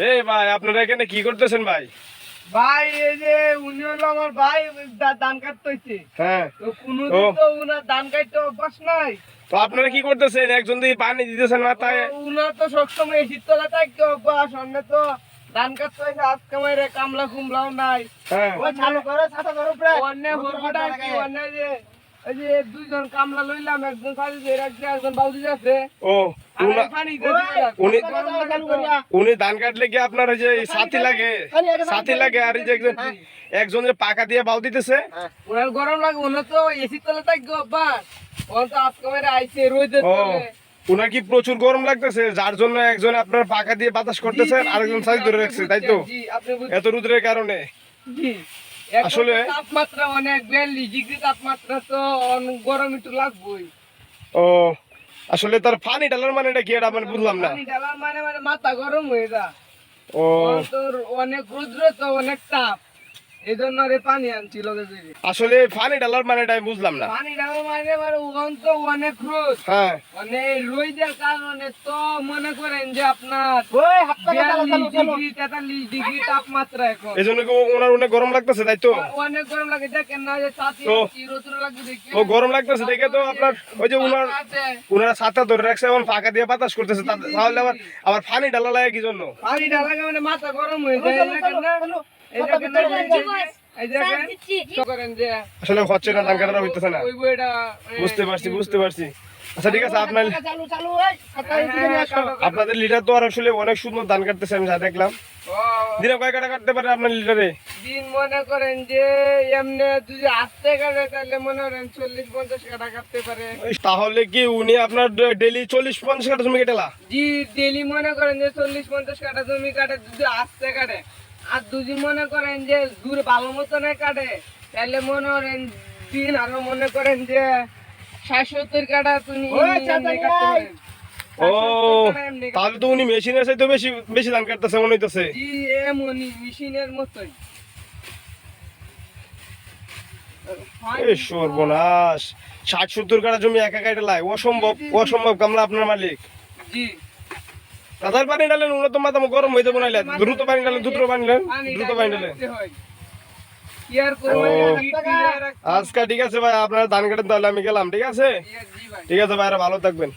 এই ভাই আপনারা এখানে কি করতেছেন ভাই? ভাই এই যে উনি হলো আমার ভাই, ধান কাটতেছে। হ্যাঁ, তো কোনদিন তো উনার ধান কাটতে অভ্যাস নাই। তো আপনারা কি করতেছেন? একজন দিয়ে পানি দিতেছেন মাথায়। উনার তো সবসময় এসির তলা থাকতে অভ্যাস, অন্য তো ধান কাটতে হয়েছে আজকে মাইরে কামলা কুমলাও নাই। হ্যাঁ, ওই চালু করো, ছাতা করো প্রায়। অন্য হরকটা কি অন্য যে এই যে দুইজন কামলা লইলাম, একজন সাজি দিয়ে রাখছে, একজন বাউদি আছে। ও আর উনা- পানি দিতে উনি গরম লাগে তো। উনি ধান কাটলে কি আপনার ওই যে সাথী লাগে? সাথী লাগে, আর এই যে একজন যে পাকা দিয়ে বাল দিতেছে। ওনার গরম লাগে, ওনার তো এসির তলা থাকতে অভ্যাস। ওনার তো আজকে মাইরে আইছে রোদের ও তলে। উনার কি প্রচুর গরম লাগতেছে, যার জন্য একজন আপনার পাকা দিয়ে বাতাস করতেছেন, আরেকজন সাইজ ধরে রাখছে, তাই তো? জি, আপনি বুঝছেন। এত রোদের কারণে জি। আসলে এখন তো তাপমাত্রা অনেক 42 ডিগ্রি তাপমাত্রা, তো গরম একটু লাগবেই। ও আসলে তার পানি ডালার মানেটা কি, এটা মানে বুঝলাম না। পানি ঢালার মানে মানে মাথা গরম হয়ে যায়। ও তোর অনেক রৌদ্র তো অনেক তাপ, এই জন্য রে পানি আনছিল যদি। আসলে পানি ডালার মানেটা আমি বুঝলাম না। পানি ঢালার মানে মানে ওখান তো অনেক রোদ, হ্যাঁ, মানে রোদের কারণে তো মনে করেন যে আপনার 42 ডিগ্রি 43 ডিগ্রি তাপমাত্রা এখন। এই জন্য কি ওনার অনেক গরম লাগতেছে, তাই তো? অনেক গরম লাগে, দেখেন না যে ছাতি তো আনছি, রৌদ্র লাগবে দেখি। ও গরম লাগতেছে দেখে তো আপনার ওই যে উনারা ছাতা ধরে রাখছে, এখন ফাঁকা দিয়ে বাতাস করতেছে, তাহলে আবার আবার পানি ডালা লাগে কি জন্য? পানি ঢালা মানে মাথা গরম হয়ে যায়, এই দেখেন না, এই দেখেন না, এই দেখেন তো করেন যে আসলে হচ্ছে না, ধান কাটাটা হইতেছে না। ওই বইটা বুঝতে পারছি। আচ্ছা ঠিক আছে, আপনার চালু চালু এই আপনাদের লিডার তো আর আসলে অনেক সুন্দর ধান কাটতেছে, আমি যা দেখলাম। দিনে কয় কাটা কাটতে পারে আপনার লিডারে? দিন মনে করেন যে এমনি যদি আস্তে কাটে তাহলে মনে করেন 40-50 কাটা কাটতে পারে। তাহলে কি উনি আপনার ডেইলি 40-50 কাটা জমি কেটেলা? জি, ডেলি মনে করেন যে 40-50 কাটা জমি কাটে যদি আস্তে কাটে। আর যদি মনে করেন যে দূর ভালো মতনে কাটে তাহলে মনে করেন দিন আরো মনে করেন যে 60-70 কাটা তুমি এমনি কাটতে পারেন। ও 60-70 কাটা এমনি কাটতে তাহলে তো উনি মেশিনের চাইতে বেশি বেশি ধান কাটতেছে মনে হইতেছে। জি, এমনই মেশিনের মতোই। এ সর্বনাশ, 60-70 কাটা জমি একা কাটে লাই, অসম্ভব কামলা আপনার মালিক। জি, তাদের পানি ডালেন, উনি তো মাথা গরম হয়ে যাবো, নাইলে দ্রুত পানি ডালেন, দ্রুত পানি ডালেন। রাখতে হয়। কি আর করবো, ও। হিট দিয়ে রাখতে হয়। আজকে ঠিক আছে ভাই, আপনারা ধান কাটেন, তাহলে আমি গেলাম। ঠিক আছে, জি ভাই। ঠিক আছে ভাই, ভালো থাকবেন।